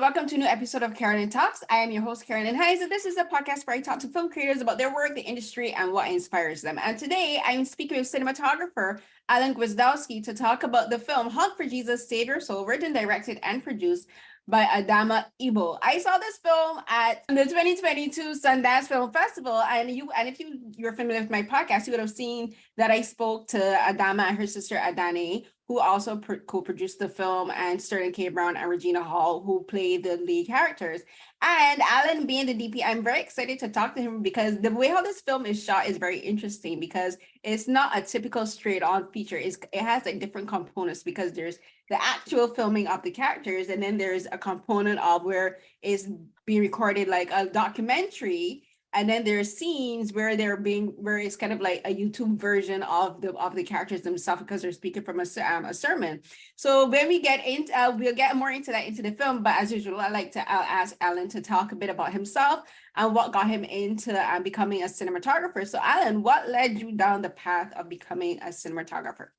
welcome to a new episode of Carolyn Talks. I am your host, Carolyn Hayes, and this is a podcast where I talk to film creators about their work, the industry, and what inspires them. And today, I'm speaking with cinematographer Alan Gwisdowski to talk about the film HONK for Jesus, Save Your Soul, written, directed, and produced by Adamme Ebo. I saw this film at the 2022 Sundance Film Festival, and if you're familiar with my podcast, you would have seen that I spoke to Adamme and her sister Adamme, who also co-produced the film, and Sterling K. Brown and Regina Hall, who played the lead characters. And Alan being the DP, I'm very excited to talk to him because the way how this film is shot is very interesting because it's not a typical straight-on feature. It has like different components because there's the actual filming of the characters, and then there's a component of where it's being recorded like a documentary. And then there are scenes where it's kind of like a YouTube version of the characters themselves because they're speaking from a sermon. So when we get into, we'll get more into that into the film. But as usual, I like to ask Alan to talk a bit about himself and what got him into becoming a cinematographer. So Alan, what led you down the path of becoming a cinematographer?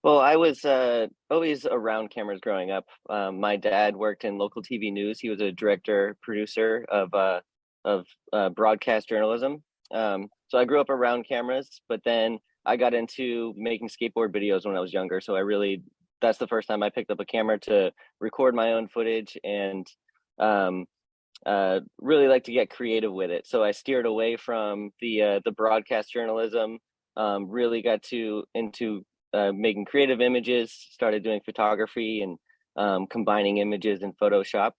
Well, I was always around cameras growing up. My dad worked in local TV news. He was a director, producer of broadcast journalism. So I grew up around cameras, but then I got into making skateboard videos when I was younger. So that's the first time I picked up a camera to record my own footage and really like to get creative with it. So I steered away from the broadcast journalism, really got into making creative images, started doing photography and combining images in Photoshop.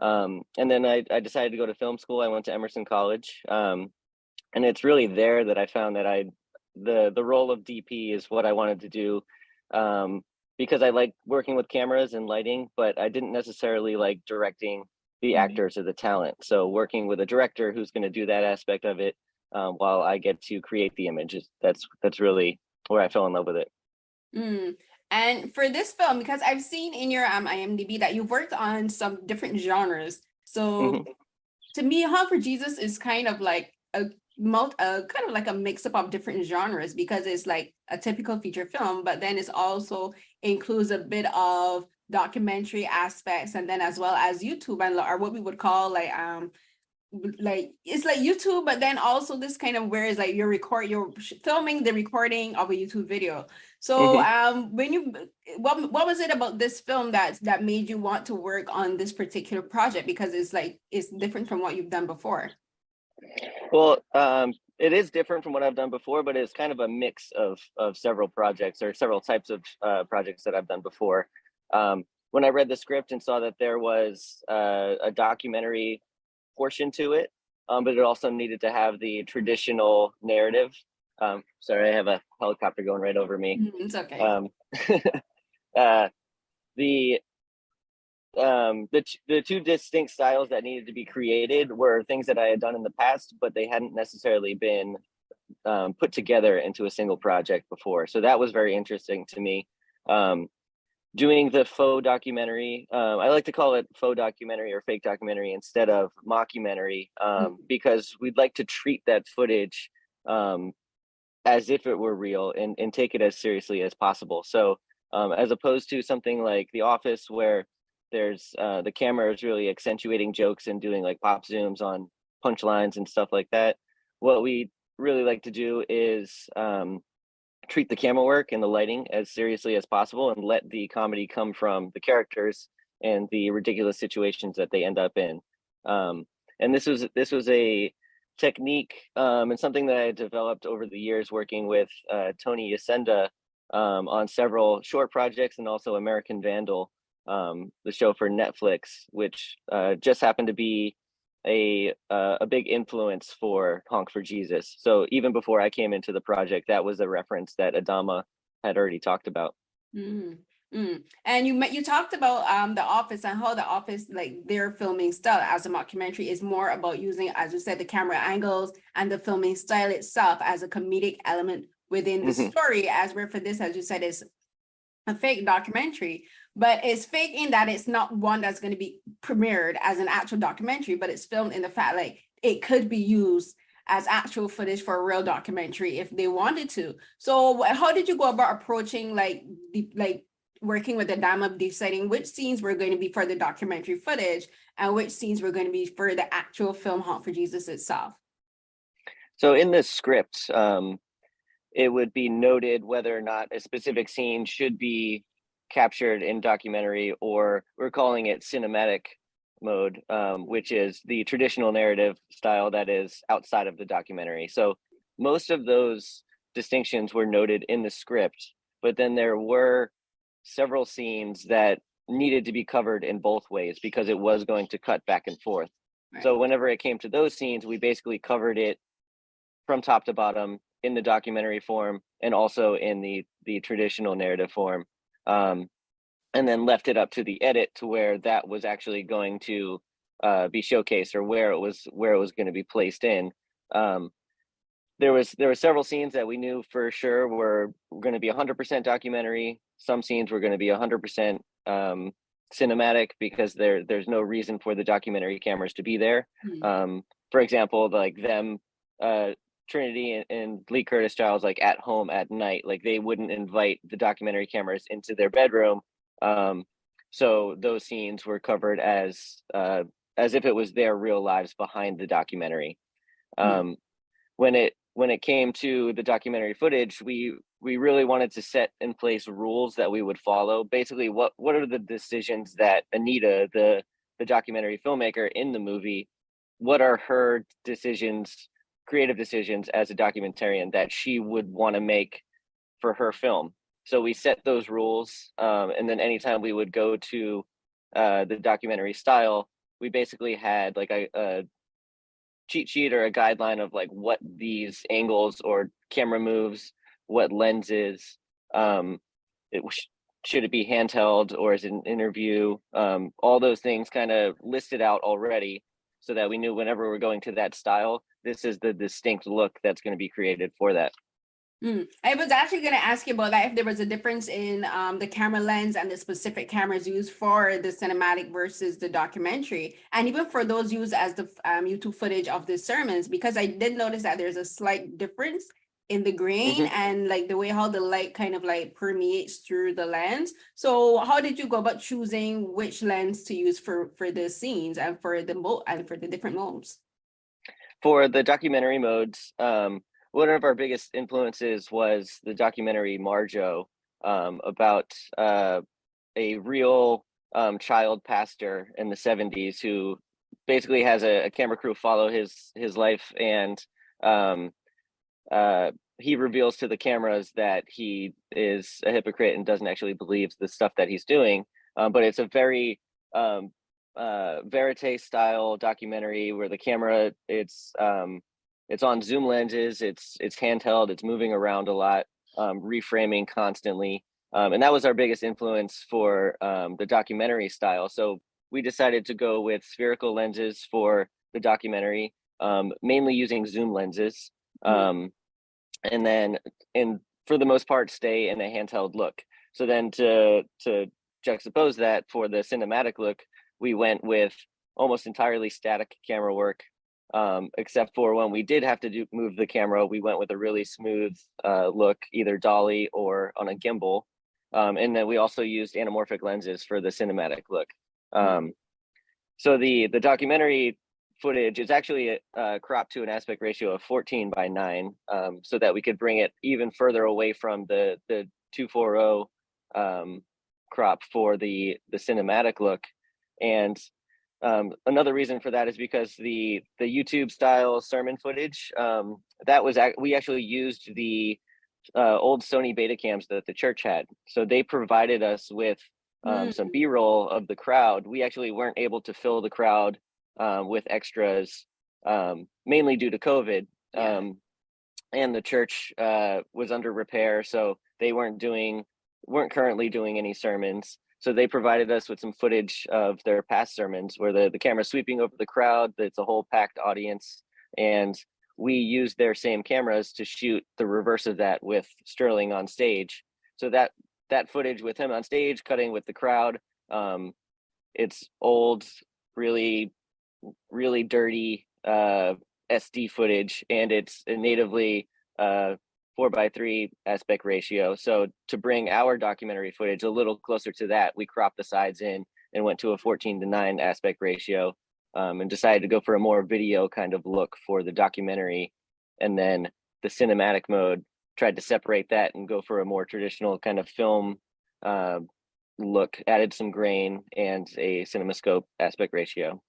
And then I decided to go to film school. I went to Emerson College. And it's really there that I found that the role of DP is what I wanted to do, because I like working with cameras and lighting, but I didn't necessarily like directing the actors or the talent. So working with a director who's going to do that aspect of it, while I get to create the images, that's really where I fell in love with it. And for this film, because I've seen in your IMDb that you've worked on some different genres. So to me, HONK for Jesus is kind of like a mix up of different genres because it's like a typical feature film, but then it's also includes a bit of documentary aspects, and then as well as YouTube or what we would call like it's like YouTube, but then also this kind of where it's like you're filming the recording of a YouTube video. So what was it about this film that made you want to work on this particular project? Because it's different from what you've done before. Well, it is different from what I've done before, but it's kind of a mix of several projects or several types of projects that I've done before. When I read the script and saw that there was a documentary portion to it, but it also needed to have the traditional narrative. Sorry, I have a helicopter going right over me. It's okay. The two distinct styles that needed to be created were things that I had done in the past, but they hadn't necessarily been put together into a single project before. So that was very interesting to me. Doing the faux documentary, I like to call it faux documentary or fake documentary instead of mockumentary, because we'd like to treat that footage as if it were real and take it as seriously as possible. So as opposed to something like The Office, where there's the camera is really accentuating jokes and doing like pop zooms on punchlines and stuff like that, what we really like to do is treat the camera work and the lighting as seriously as possible and let the comedy come from the characters and the ridiculous situations that they end up in. And this was a technique and something that I developed over the years working with Tony Yacenda on several short projects and also American Vandal, the show for Netflix, which just happened to be a big influence for HONK for Jesus. So even before I came into the project, that was a reference that Adamme had already talked about. And you talked about The Office and how The Office, like their filming style as a mockumentary, is more about using, as you said, the camera angles and the filming style itself as a comedic element within the story. As where for this, as you said, is a fake documentary, but it's fake in that it's not one that's going to be premiered as an actual documentary, but it's filmed in the fact like it could be used as actual footage for a real documentary if they wanted to. So how did you go about approaching working with Adamme Ebo, deciding which scenes were going to be for the documentary footage and which scenes were going to be for the actual film Honk for Jesus itself? So in the script, it would be noted whether or not a specific scene should be captured in documentary, or we're calling it cinematic mode, which is the traditional narrative style that is outside of the documentary. So most of those distinctions were noted in the script, but then there were several scenes that needed to be covered in both ways because it was going to cut back and forth. Right. So whenever it came to those scenes, we basically covered it from top to bottom in the documentary form and also in the traditional narrative form, and then left it up to the edit to where that was actually going to be showcased, or where it was going to be placed in. There were several scenes that we knew for sure were going to be 100% documentary. Some scenes were going to be 100% cinematic because there's no reason for the documentary cameras to be there. For example, like them, Trinity and Lee Curtis Giles, like at home at night, like they wouldn't invite the documentary cameras into their bedroom. So those scenes were covered as if it was their real lives behind the documentary. When it came to the documentary footage, we really wanted to set in place rules that we would follow. Basically, what are the decisions that Anita, the documentary filmmaker in the movie, what are her decisions, creative decisions as a documentarian that she would want to make for her film? So we set those rules, and then anytime we would go to the documentary style, we basically had like a cheat sheet or a guideline of like what these angles or camera moves, what lenses, should it be handheld or is it an interview? All those things kind of listed out already, so that we knew whenever we're going to that style, this is the distinct look that's going to be created for that. I was actually going to ask you about that, if there was a difference in the camera lens and the specific cameras used for the cinematic versus the documentary, and even for those used as the YouTube footage of the sermons, because I did notice that there's a slight difference in the grain and like the way how the light kind of like permeates through the lens. So how did you go about choosing which lens to use for the scenes and for the different modes? For the documentary modes, one of our biggest influences was the documentary Marjo, about a real child pastor in the 70s who basically has a camera crew follow his life, and he reveals to the cameras that he is a hypocrite and doesn't actually believe the stuff that he's doing. But it's a very verite style documentary where the camera, it's on zoom lenses, it's handheld, it's moving around a lot, reframing constantly. And that was our biggest influence for the documentary style. So we decided to go with spherical lenses for the documentary, mainly using zoom lenses. And then, for the most part, stay in a handheld look. So then to juxtapose that for the cinematic look, we went with almost entirely static camera work, except for when we did have to move the camera, we went with a really smooth look, either dolly or on a gimbal. And then we also used anamorphic lenses for the cinematic look. So the documentary footage is actually cropped to an aspect ratio of 14:9, so that we could bring it even further away from the 240 crop for the cinematic look. And another reason for that is because the YouTube style sermon footage, we actually used the old Sony Betacams that the church had. So they provided us with some B-roll of the crowd. We actually weren't able to fill the crowd with extras, mainly due to COVID. And the church was under repair, so they weren't currently doing any sermons. So they provided us with some footage of their past sermons where the camera's sweeping over the crowd, it's a whole packed audience, and we used their same cameras to shoot the reverse of that with Sterling on stage. So that footage with him on stage cutting with the crowd, it's old, really dirty SD footage, and it's natively 4:3 aspect ratio. So to bring our documentary footage a little closer to that, we cropped the sides in and went to a 14:9 aspect ratio, and decided to go for a more video kind of look for the documentary. And then the cinematic mode, tried to separate that and go for a more traditional kind of film look, added some grain and a CinemaScope aspect ratio.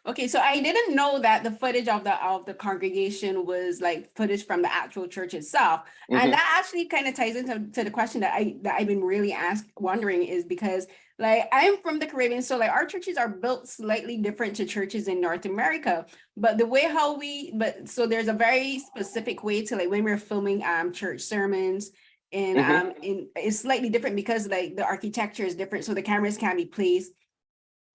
Okay, so I didn't know that the footage of the congregation was like footage from the actual church itself, and that actually kind of ties into the question that I've been really wondering is because like I'm from the Caribbean, so like our churches are built slightly different to churches in North America, but the way so there's a very specific way to like when we're filming church sermons. And it's slightly different because like the architecture is different, so the cameras can be placed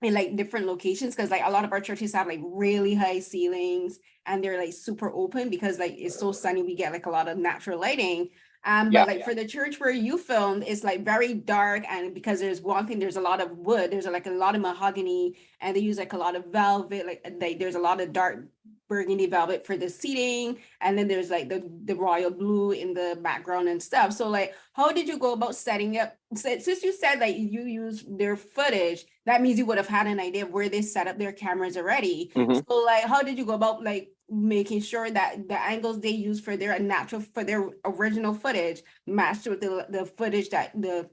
in like different locations because like a lot of our churches have like really high ceilings and they're like super open because like it's so sunny, we get like a lot of natural lighting. But like for the church where you filmed, it's like very dark, and because there's one thing, there's a lot of wood, there's like a lot of mahogany, and they use like a lot of velvet, like there's a lot of dark burgundy velvet for the seating, and then there's like the royal blue in the background and stuff. So like how did you go about setting up, since you said that you use their footage, that means you would have had an idea of where they set up their cameras already. So like how did you go about like making sure that the angles they use for their original footage matched with the footage that the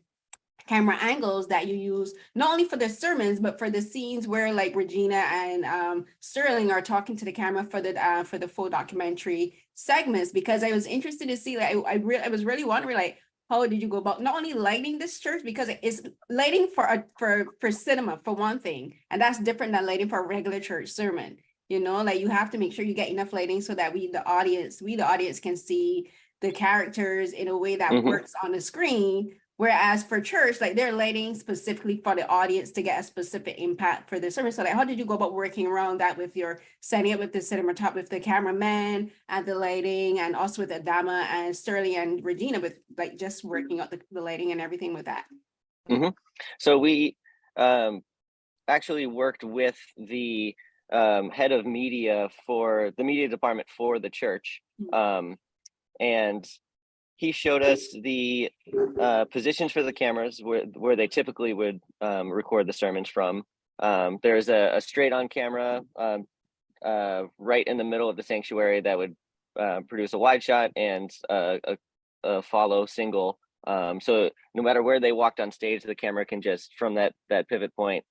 camera angles that you use, not only for the sermons, but for the scenes where like Regina and Sterling are talking to the camera for the full documentary segments? Because I was interested to see, like, I was really wondering, like, how did you go about not only lighting this church, because it's lighting for cinema for one thing, and that's different than lighting for a regular church sermon. You know, like you have to make sure you get enough lighting so that the audience can see the characters in a way that works on the screen. Whereas for church, like they're lighting specifically for the audience to get a specific impact for the sermon. So like, how did you go about working around that with your setting up with the cinematographer, with the cameraman and the lighting, and also with Adamme and Sterling and Regina with like just working out the lighting and everything with that? So we actually worked with the head of media for the media department for the church, and he showed us the positions for the cameras where they typically would record the sermons from. There's a straight on camera right in the middle of the sanctuary that would produce a wide shot and a follow single. So no matter where they walked on stage, the camera can just from that pivot point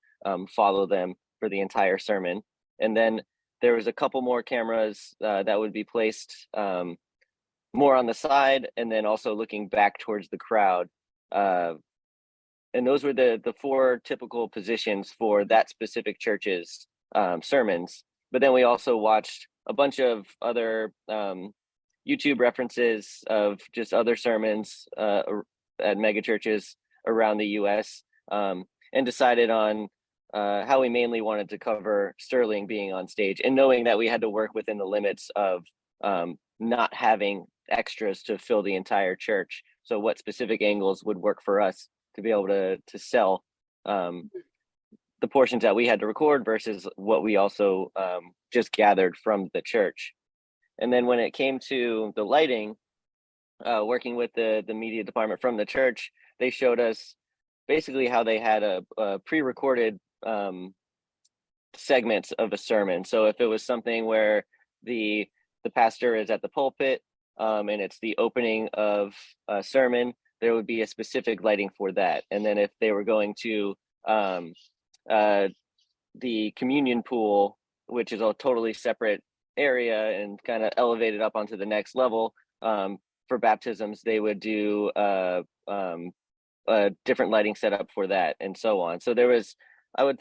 follow them for the entire sermon. And then there was a couple more cameras that would be placed more on the side, and then also looking back towards the crowd. And those were the four typical positions for that specific church's sermons. But then we also watched a bunch of other YouTube references of just other sermons at mega churches around the US, and decided on how we mainly wanted to cover Sterling being on stage, and knowing that we had to work within the limits of not having extras to fill the entire church. So what specific angles would work for us to be able to sell the portions that we had to record versus what we also just gathered from the church. And then when it came to the lighting, working with the media department from the church, they showed us basically how they had a pre-recorded segments of a sermon. So if it was something where the pastor is at the pulpit and it's the opening of a sermon, there would be a specific lighting for that. And then if they were going to the communion pool, which is a totally separate area and kind of elevated up onto the next level, for baptisms, they would do a different lighting setup for that, and so on. So there was, I would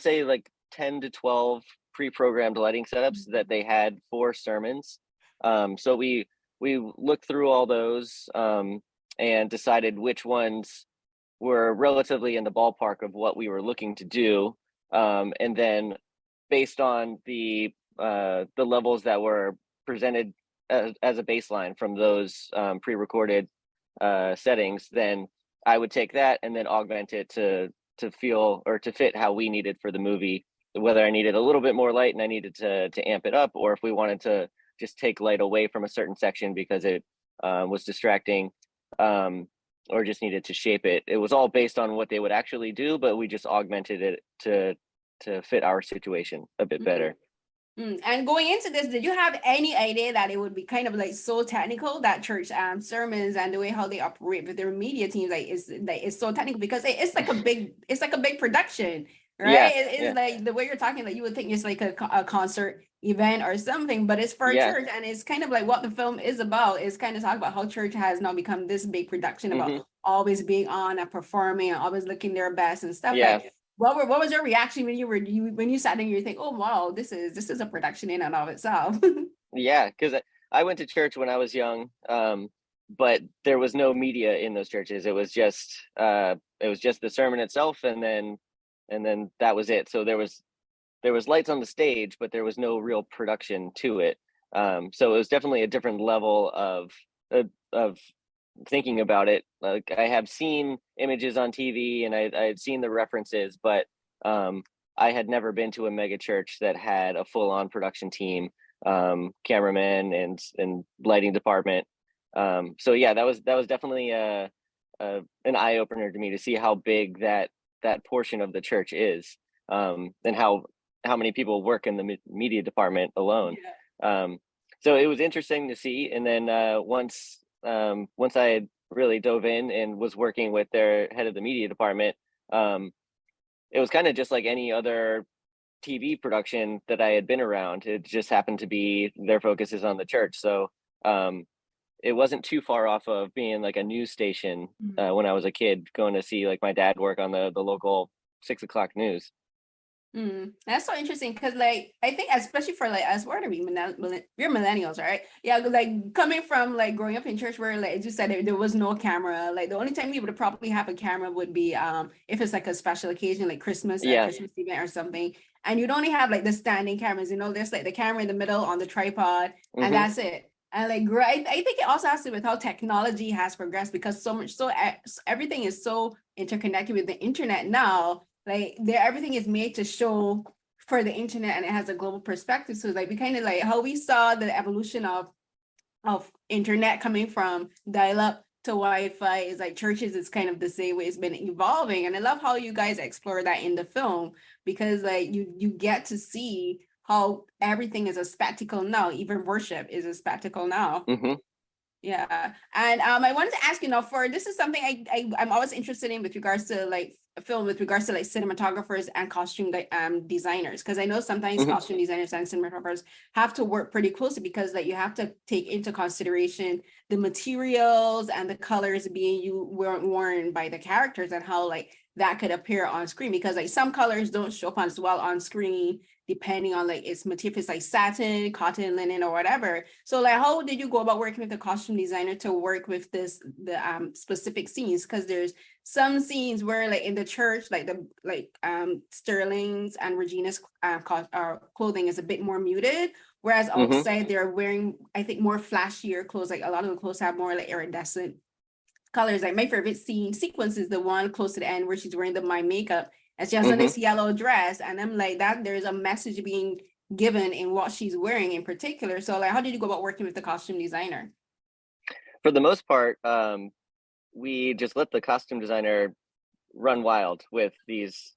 say like 10 to 12 pre-programmed lighting setups that they had for sermons. So we looked through all those and decided which ones were relatively in the ballpark of what we were looking to do, and then based on the levels that were presented as a baseline from those pre-recorded settings, then I would take that and then augment it to feel or to fit how we needed for the movie, whether I needed a little bit more light and I needed to amp it up, or if we wanted to just take light away from a certain section because it was distracting, or just needed to shape it. It was all based on what they would actually do, but we just augmented it to fit our situation a bit better. And going into this, did you have any idea that it would be kind of like so technical, that church sermons and the way how they operate with their media teams, it's so technical, because it's like a big production, right? Yeah, It's like the way you're talking, like you would think it's like a concert event or something, but it's for a church, and it's kind of like what the film is about. Is kind of talk about how church has now become this big production about always being on and performing and always looking their best and stuff. Like, what was your reaction when you sat there and you think, oh wow, this is a production in and of itself? Yeah, because I went to church when I was young, but there was no media in those churches. It was just the sermon itself, and then that was it. So there was lights on the stage, but there was no real production to it. So it was definitely a different level of thinking about it. Like, I have seen images on TV and I had seen the references, but I had never been to a mega church that had a full-on production team, cameraman and lighting department. So yeah, that was definitely an eye-opener to me to see how big that portion of the church is, and how many people work in the media department alone. So it was interesting to see. And then once I had really dove in and was working with their head of the media department, it was kind of just like any other TV production that I had been around. It just happened to be their focus is on the church. So it wasn't too far off of being like a news station when I was a kid, going to see like my dad work on the local 6 o'clock news. That's so interesting, because like I think especially for like us, what are we, we're millennials, right? Yeah, like coming from like growing up in church where, like as you said, there was no camera. Like the only time we would probably have a camera would be if it's like a special occasion like Christmas, a Christmas event or something, and you'd only have like the standing cameras, there's like the camera in the middle on the tripod, and that's it. And like I think it also has to do with how technology has progressed, because everything is so interconnected with the internet now. Like everything is made to show for the internet, and it has a global perspective. So like we kind of like how we saw the evolution of internet coming from dial-up to Wi-Fi, is like churches is kind of the same way it's been evolving. And I love how you guys explore that in the film, because like you get to see how everything is a spectacle now. Even worship is a spectacle now. Yeah. And I wanted to ask you now, for this is something I'm always interested in with regards to like film, with regards to like cinematographers and costume designers, because I know sometimes costume designers and cinematographers have to work pretty closely, because like you have to take into consideration the materials and the colors being worn by the characters, and how like that could appear on screen, because like some colors don't show up as well on screen depending on like its material, if it's like satin, cotton, linen, or whatever. So like how did you go about working with the costume designer to work with the specific scenes? Because there's some scenes where like in the church, like Sterling's and Regina's clothing is a bit more muted, whereas outside they're wearing, I think, more flashier clothes. Like a lot of the clothes have more like iridescent colors. Like my favorite scene sequence is the one close to the end where she's wearing the my makeup and she has on this yellow dress, and I'm like, that there's a message being given in what she's wearing in particular. So like how did you go about working with the costume designer? For the most part, we just let the costume designer run wild with these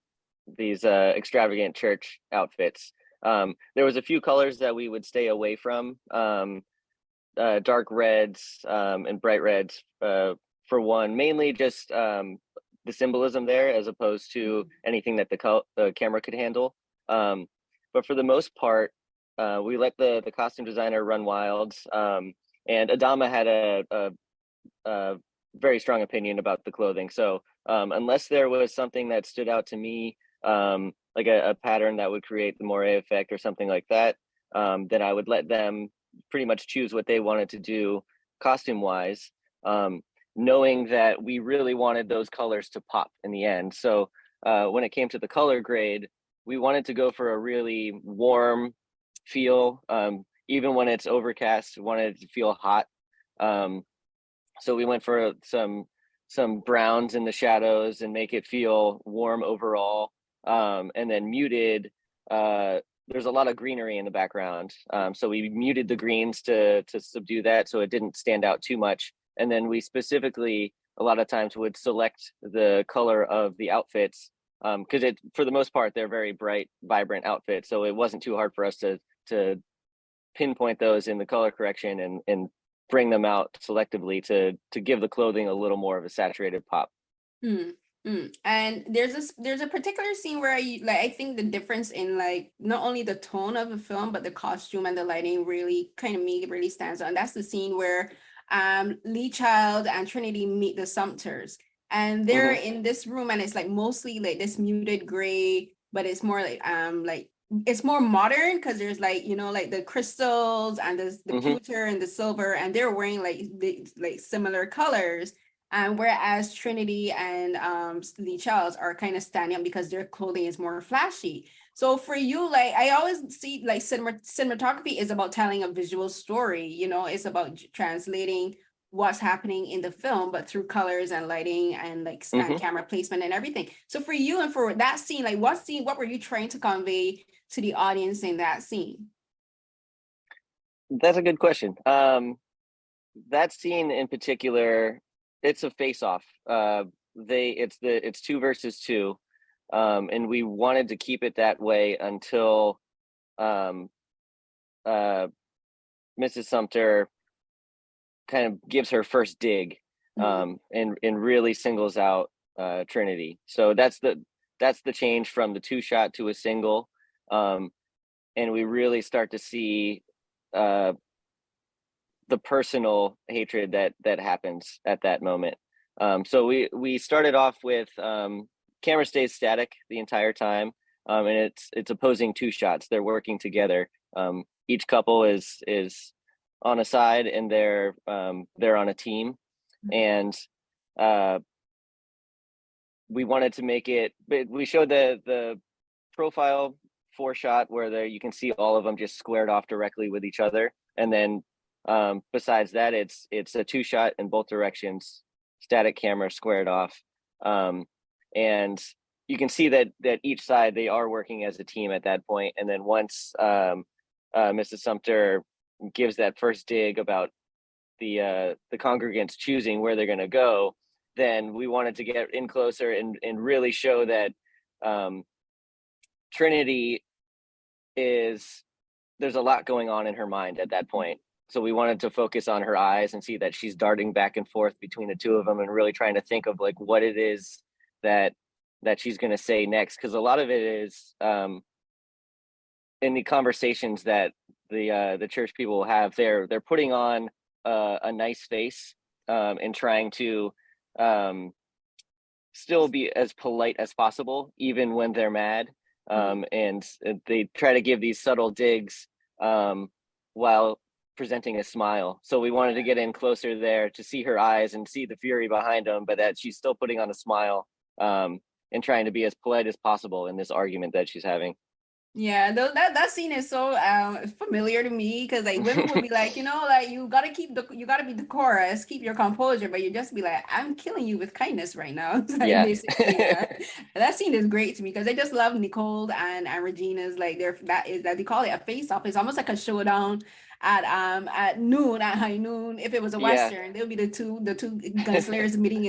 extravagant church outfits. There was a few colors that we would stay away from, dark reds and bright reds, for one, mainly just the symbolism there, as opposed to anything that the camera could handle. But for the most part, we let the costume designer run wild. And Adamme had a very strong opinion about the clothing. So unless there was something that stood out to me, like a pattern that would create the moire effect or something like that, then I would let them pretty much choose what they wanted to do costume wise, knowing that we really wanted those colors to pop in the end. So when it came to the color grade, we wanted to go for a really warm feel. Even when it's overcast, we wanted it to feel hot. So we went for some browns in the shadows and make it feel warm overall. And then muted there's a lot of greenery in the background. So we muted the greens to subdue that so it didn't stand out too much. And then we specifically, a lot of times, would select the color of the outfits because for the most part, they're very bright, vibrant outfits. So it wasn't too hard for us to pinpoint those in the color correction and bring them out selectively to give the clothing a little more of a saturated pop. Mm, And there's a particular scene where I think the difference in like not only the tone of the film but the costume and the lighting really kind of really stands out. And that's the scene where Lee Child and Trinity meet the Sumters, and they're in this room, and it's like mostly like this muted gray, but it's more like it's more modern because there's like, you know, like the crystals and the pewter and the silver, and they're wearing like similar colors. And whereas Trinity and Lee Charles are kind of standing up because their clothing is more flashy. So for you, like I always see like cinematography is about telling a visual story, you know, it's about translating what's happening in the film, but through colors and lighting and like camera placement and everything. So for you and for that scene, like what were you trying to convey to the audience in that scene? That's a good question. That scene in particular, it's a face-off. It's 2 versus 2, and we wanted to keep it that way until Mrs. Sumter kind of gives her first dig, and really singles out Trinity. So that's the change from the 2-shot to a single, and we really start to see the personal hatred that happens at that moment. So we started off with camera stays static the entire time, and it's opposing 2 shots. They're working together. Each couple is on a side, and they're on a team, and we wanted to make it. But we showed the profile 4 shot where you can see all of them just squared off directly with each other, and then besides that, it's a 2 shot in both directions, static camera squared off, and you can see that each side, they are working as a team at that point. And then once Mrs. Sumter gives that first dig about the congregants choosing where they're going to go, then we wanted to get in closer and really show that Trinity there's a lot going on in her mind at that point. So we wanted to focus on her eyes and see that she's darting back and forth between the 2 of them and really trying to think of like what it is that she's going to say next. Because a lot of it is in the conversations that the church people have, they're putting on a nice face and trying to still be as polite as possible, even when they're mad. And they try to give these subtle digs while presenting a smile. So we wanted to get in closer there to see her eyes and see the fury behind them, but that she's still putting on a smile and trying to be as polite as possible in this argument that she's having. Yeah, that scene is so familiar to me because like women would be like, you know, like you gotta be decorous, keep your composure, but you just be like, I'm killing you with kindness right now. It's like, Yeah. basically, yeah. That scene is great to me because I just love Nicole and Regina's like that they call it a face off. It's almost like a showdown at noon, at high noon. If it was a Western, they'll be the two gunslingers meeting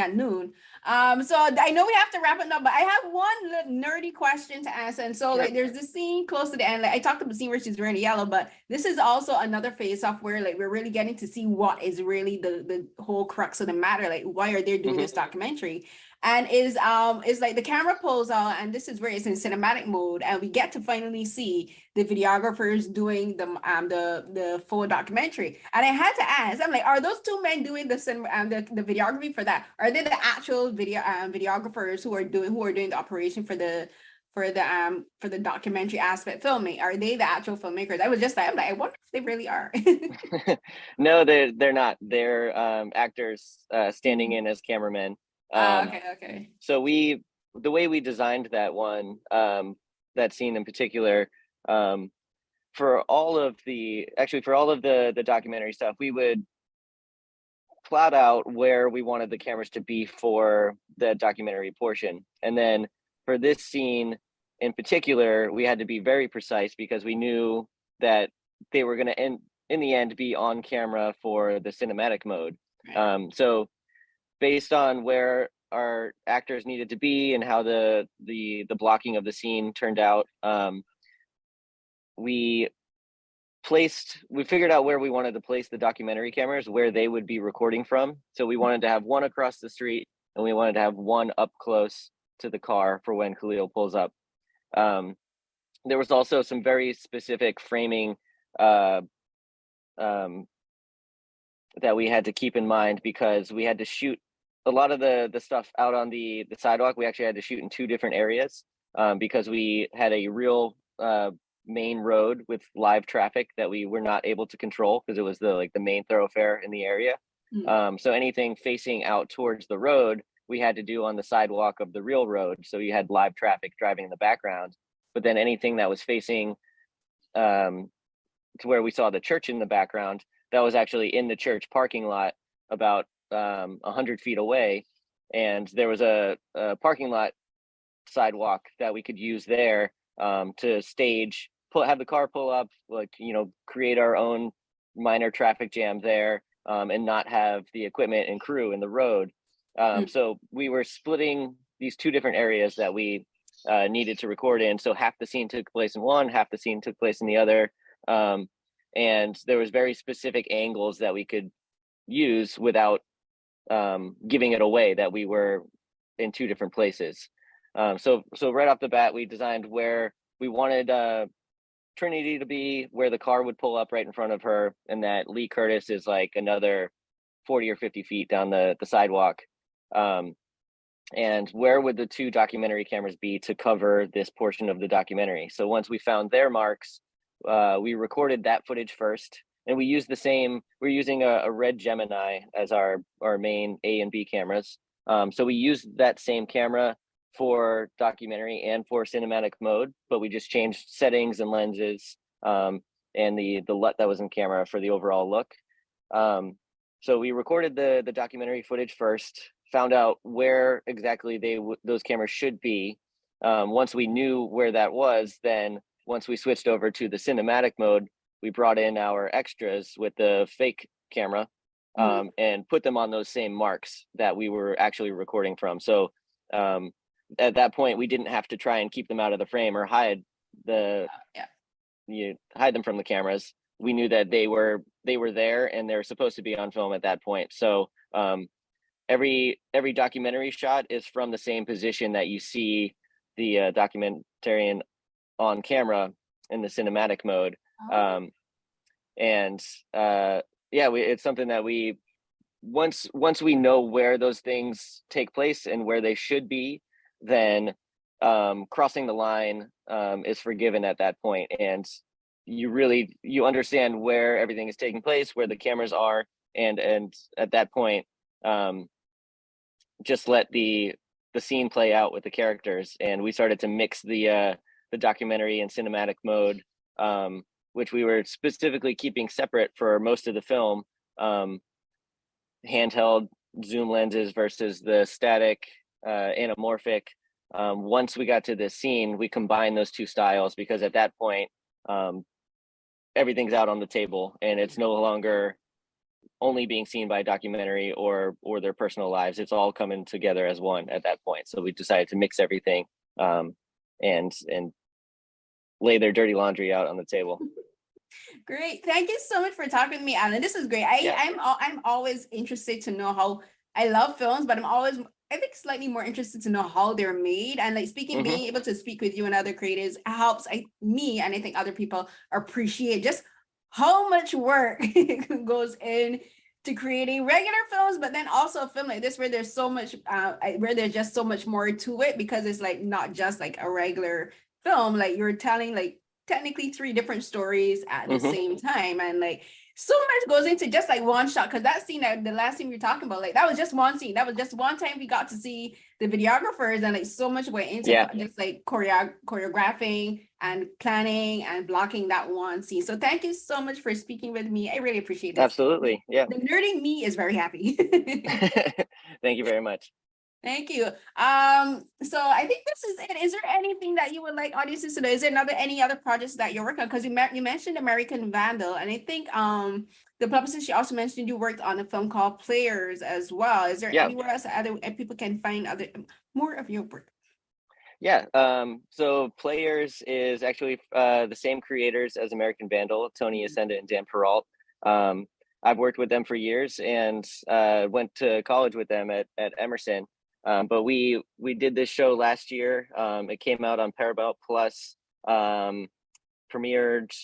at noon. So I know we have to wrap it up, but I have one little nerdy question to ask. And so like there's this scene close to the end. Like I talked about the scene where she's wearing yellow, but this is also another face off where like we're really getting to see what is really the whole crux of the matter. Like why are they doing this documentary? And is like the camera pulls out, and this is where it's in cinematic mode, and we get to finally see the videographers doing the full documentary. And I had to ask, I'm like, are those 2 men doing the videography for that? Are they the actual videographers who are doing the operation for the documentary aspect filming? Are they the actual filmmakers? I was just like, I wonder if they really are. No, they're not. They're actors standing in as cameramen. Okay. So the way we designed that one, that scene in particular, for all of the documentary stuff, we would plot out where we wanted the cameras to be for the documentary portion. And then for this scene, in particular, we had to be very precise because we knew that they were going to in the end be on camera for the cinematic mode. So based on where our actors needed to be and how the blocking of the scene turned out, we figured out where we wanted to place the documentary cameras, where they would be recording from. So we wanted to have one across the street, and we wanted to have one up close to the car for when Khalil pulls up. There was also some very specific framing that we had to keep in mind, because we had to shoot a lot of the stuff out on the sidewalk. We actually had to shoot in 2 different areas because we had a real main road with live traffic that we were not able to control, because it was the main thoroughfare in the area. So anything facing out towards the road, we had to do on the sidewalk of the real road. So you had live traffic driving in the background, but then anything that was facing to where we saw the church in the background, that was actually in the church parking lot about 100 feet away. And there was a parking lot sidewalk that we could use there to stage, have the car pull up, create our own minor traffic jam there, and not have the equipment and crew in the road. So we were splitting these 2 different areas that we needed to record in. So half the scene took place in one, half the scene took place in the other. And there was very specific angles that we could use without giving it away that we were in 2 different places. So right off the bat, we designed where we wanted Trinity to be, where the car would pull up right in front of her, and that Lee Curtis is like another 40 or 50 feet down the sidewalk. And where would the 2 documentary cameras be to cover this portion of the documentary? So once we found their marks, we recorded that footage first, and we used we're using a red Gemini as our main A and B cameras. So we used that same camera for documentary and for cinematic mode, but we just changed settings and lenses and the LUT that was in camera for the overall look. So we recorded the documentary footage first, found out where exactly those cameras should be. Once we knew where that was, then once we switched over to the cinematic mode, we brought in our extras with the fake camera and put them on those same marks that we were actually recording from. So at that point, we didn't have to try and keep them out of the frame or hide them from the cameras. We knew that they were there and they were supposed to be on film at that point. So every documentary shot is from the same position that you see the documentarian on camera in the cinematic mode. It's something that we once we know where those things take place and where they should be, then crossing the line is forgiven at that point, and you understand where everything is taking place, where the cameras are, and at that point just let the scene play out with the characters. And we started to mix the documentary and cinematic mode, which we were specifically keeping separate for most of the film, handheld zoom lenses versus the static anamorphic. Once we got to this scene, we combined those 2 styles, because at that point everything's out on the table and it's no longer only being seen by documentary or their personal lives. It's all coming together as one at that point. So we decided to mix everything and lay their dirty laundry out on the table. Great. Thank you so much for talking with me, Alan. This is great. I'm always interested to know how, I love films, but I think slightly more interested to know how they're made. And being able to speak with you and other creatives helps me, and I think other people appreciate just how much work goes in to creating regular films, but then also a film like this where there's so much, where there's just so much more to it, because it's not just a regular film. You're telling technically 3 different stories at the same time, and so much goes into just one shot. Because that scene, the last scene we were talking about, that was just one scene. That was just one time we got to see the videographers, and so much went into just choreographing and planning and blocking that one scene. So thank you so much for speaking with me. I really appreciate it. Absolutely. Yeah. The nerding me is very happy. Thank you very much. Thank you. So I think this is it. Is there anything that you would like audiences to know? Is there any other projects that you're working on? Because you mentioned American Vandal, and I think the publicist, she also mentioned you worked on a film called Players as well. Is there Yeah. anywhere else that other people can find more of your work? Yeah. So Players is actually the same creators as American Vandal, Tony Ascenda and Dan Peralt. I've worked with them for years and went to college with them at Emerson. But we did this show last year. It came out on Paramount Plus, premiered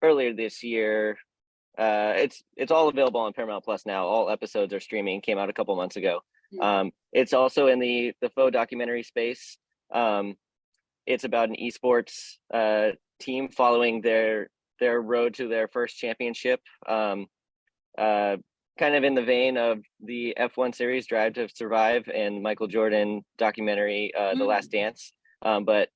earlier this year. It's all available on Paramount Plus now. All episodes are streaming. Came out a couple months ago. It's also in the faux documentary space. It's about an esports team following their road to their first championship. Kind of in the vein of the F1 series Drive to Survive and Michael Jordan documentary The Last Dance, but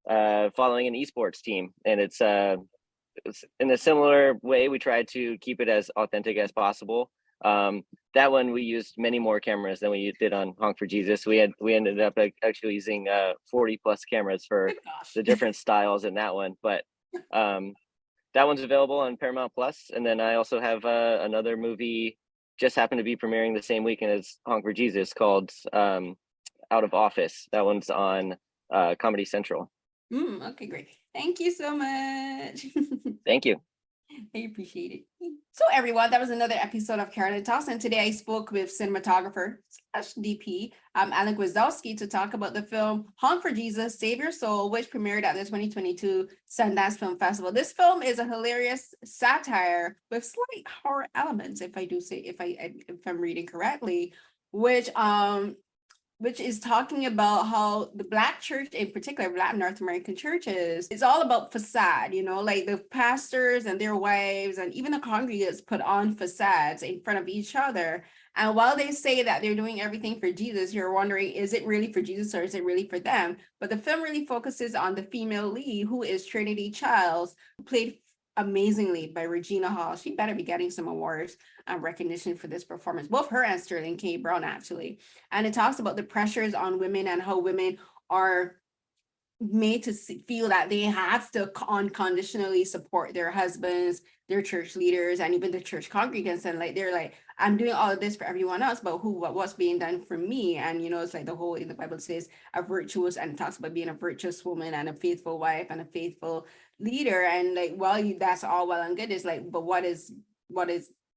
following an esports team. And it's in a similar way. We tried to keep it as authentic as possible. That one we used many more cameras than we did on Honk for Jesus. We ended up actually using 40 plus cameras for the different styles in that one. But that one's available on Paramount Plus. And then I also have another movie just happened to be premiering the same weekend as Honk for Jesus called Out of Office. That one's on Comedy Central. Okay, great. Thank you so much. Thank you. I appreciate it. So everyone, that was another episode of Carolyn Talks, and today I spoke with cinematographer / DP Alan Gwisdowski to talk about the film Honk for Jesus, Save Your Soul, which premiered at the 2022 Sundance Film Festival. This film is a hilarious satire with slight horror elements, if I'm reading correctly, which is talking about how the Black church, in particular, Black North American churches, is all about facade, like the pastors and their wives and even the congregants put on facades in front of each other. And while they say that they're doing everything for Jesus, you're wondering, is it really for Jesus or is it really for them? But the film really focuses on the female lead, who is Trinity Childs, played amazingly by Regina Hall. She better be getting some awards and recognition for this performance, both her and Sterling K. Brown, actually. And it talks about the pressures on women and how women are made to feel that they have to unconditionally support their husbands, their church leaders, and even the church congregants. And they're like, I'm doing all of this for everyone else, but what's being done for me? And it's like the whole, in the Bible says, a virtuous, and it talks about being a virtuous woman and a faithful wife and a faithful leader. And that's all well and good. It's like, but what is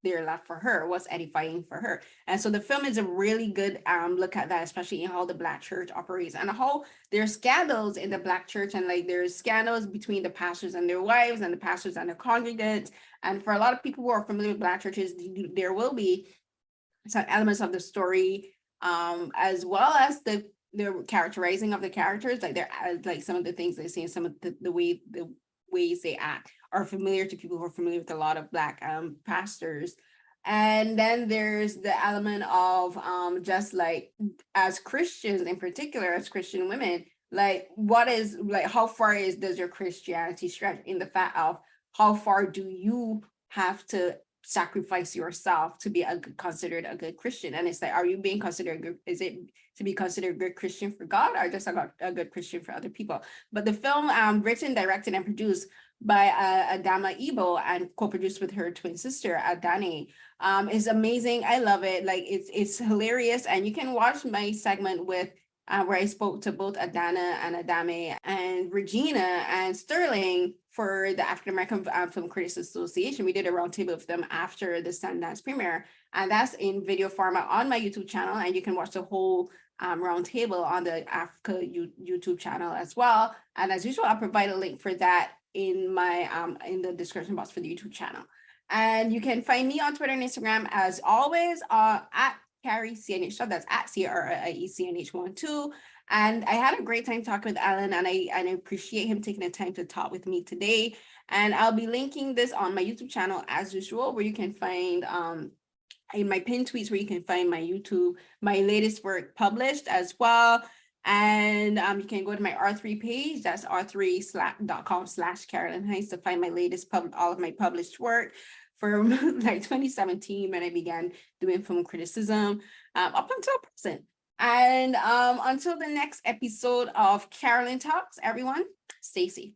there left for her? What's edifying for her? And so the film is a really good look at that, especially in how the Black church operates and how there's scandals in the Black church, and there's scandals between the pastors and their wives and the pastors and their congregants. And for a lot of people who are familiar with Black churches, there will be some elements of the story, as well as the characterizing of the characters, like some of the things they say, some of the ways they act are familiar to people who are familiar with a lot of Black pastors. And then there's the element of just like, as Christians, in particular as Christian women, how far does your Christianity stretch, in the fact of how far do you have to sacrifice yourself to be considered a good Christian? And it's like, are you being considered good? Is it to be considered a good Christian for God, or just a good Christian for other people? But the film, written, directed, and produced by Adamme Ebo and co-produced with her twin sister Adamme, is amazing. I love it. It's hilarious, and you can watch my segment with where I spoke to both Adana and Adamme and Regina and Sterling for the African American Film Critics Association. We did a roundtable with them after the Sundance premiere, and that's in video format on my YouTube channel, and you can watch the whole roundtable on the Africa YouTube channel as well. And as usual, I'll provide a link for that in my in the description box for the YouTube channel. And you can find me on Twitter and Instagram as always at Carrie CNH. So that's at CRIECNH12. And I had a great time talking with Alan, and I appreciate him taking the time to talk with me today. And I'll be linking this on my YouTube channel as usual, where you can find in my pinned tweets, where you can find my latest work published as well. And you can go to my R3 page. That's r3.com/Carolyn Hines to find my latest all of my published work from 2017, when I began doing film criticism up until present. And until the next episode of Carolyn Talks, everyone, stay safe.